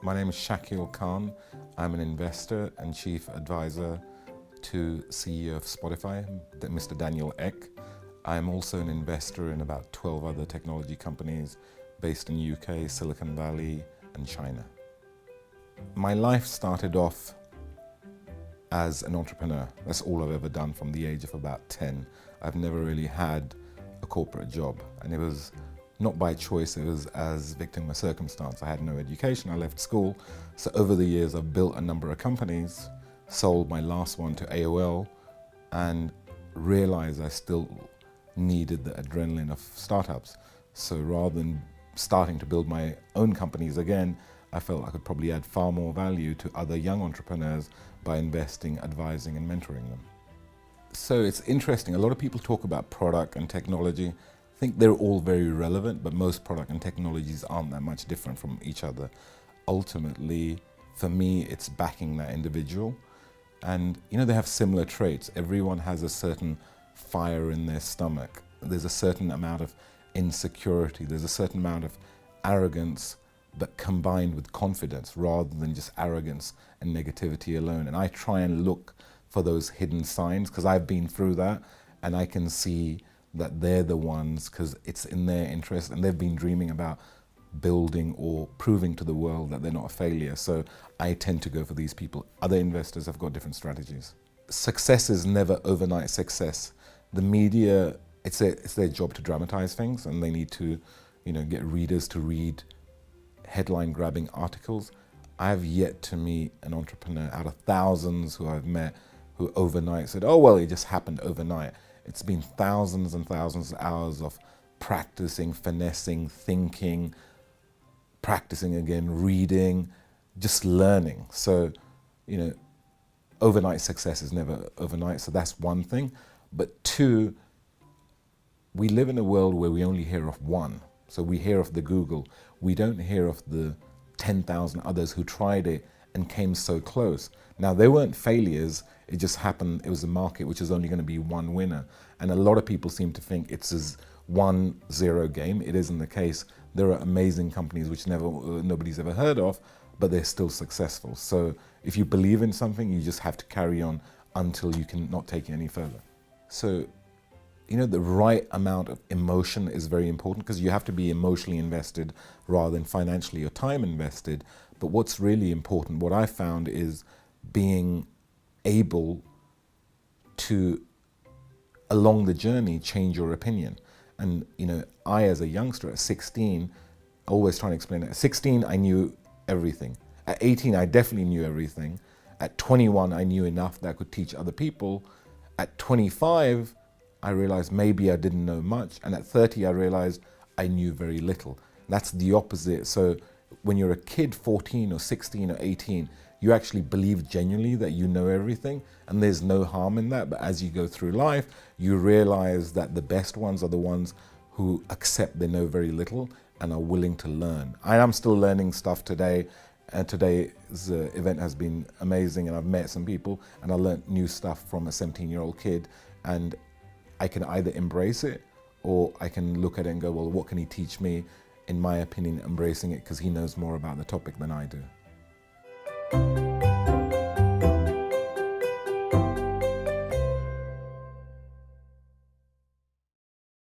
My name is Shakil Khan. I'm an investor and chief advisor to CEO of Spotify, Mr. Daniel Ek. I'm also an investor in about 12 other technology companies based in UK, Silicon Valley, and China. My life started off as an entrepreneur. That's all I've ever done from the age of about 10. I've never really had a corporate job, and it was not by choice, it was as victim of circumstance. I had no education, I left school. So over the years, I've built a number of companies, sold my last one to AOL, and realized I still needed the adrenaline of startups. So rather than starting to build my own companies again, I felt I could probably add far more value to other young entrepreneurs by investing, advising, and mentoring them. So it's interesting, a lot of people talk about product and technology. I think they're all very relevant, but most product and technologies aren't that much different from each other. Ultimately, for me, it's backing that individual. And they have similar traits. Everyone has a certain fire in their stomach. There's a certain amount of insecurity. There's a certain amount of arrogance, but combined with confidence rather than just arrogance and negativity alone. And I try and look for those hidden signs because I've been through that, and I can see that they're the ones because it's in their interest and they've been dreaming about building or proving to the world that they're not a failure. So I tend to go for these people. Other investors have got different strategies. Success is never overnight success. The media, it's their job to dramatize things, and they need to get readers to read headline grabbing articles. I have yet to meet an entrepreneur out of thousands who I've met who overnight said, oh, well, it just happened overnight. It's been thousands and thousands of hours of practicing, finessing, thinking, practicing again, reading, just learning. So, overnight success is never overnight. So that's one thing. But two, we live in a world where we only hear of one. So we hear of the Google. We don't hear of the 10,000 others who tried it and came so close. Now, they weren't failures. It just happened, it was a market which is only going to be one winner. And a lot of people seem to think it's a 1-0 game. It isn't the case. There are amazing companies which nobody's ever heard of, but they're still successful. So if you believe in something, you just have to carry on until you can not take it any further. So, the right amount of emotion is very important because you have to be emotionally invested rather than financially or time invested. But what's really important, what I found, is being able to, along the journey, change your opinion. And, I, as a youngster at 16, always trying to explain it. At 16, I knew everything. At 18, I definitely knew everything. At 21, I knew enough that I could teach other people. At 25, I realized maybe I didn't know much. And at 30, I realized I knew very little. That's the opposite. So when you're a kid, 14 or 16 or 18, you actually believe genuinely that you know everything, and there's no harm in that. But as you go through life, you realize that the best ones are the ones who accept they know very little and are willing to learn. I am still learning stuff today, and today's event has been amazing, and I've met some people, and I learned new stuff from a 17-year-old kid, and I can either embrace it or I can look at it and go, well, what can he teach me? In my opinion, embracing it because he knows more about the topic than I do.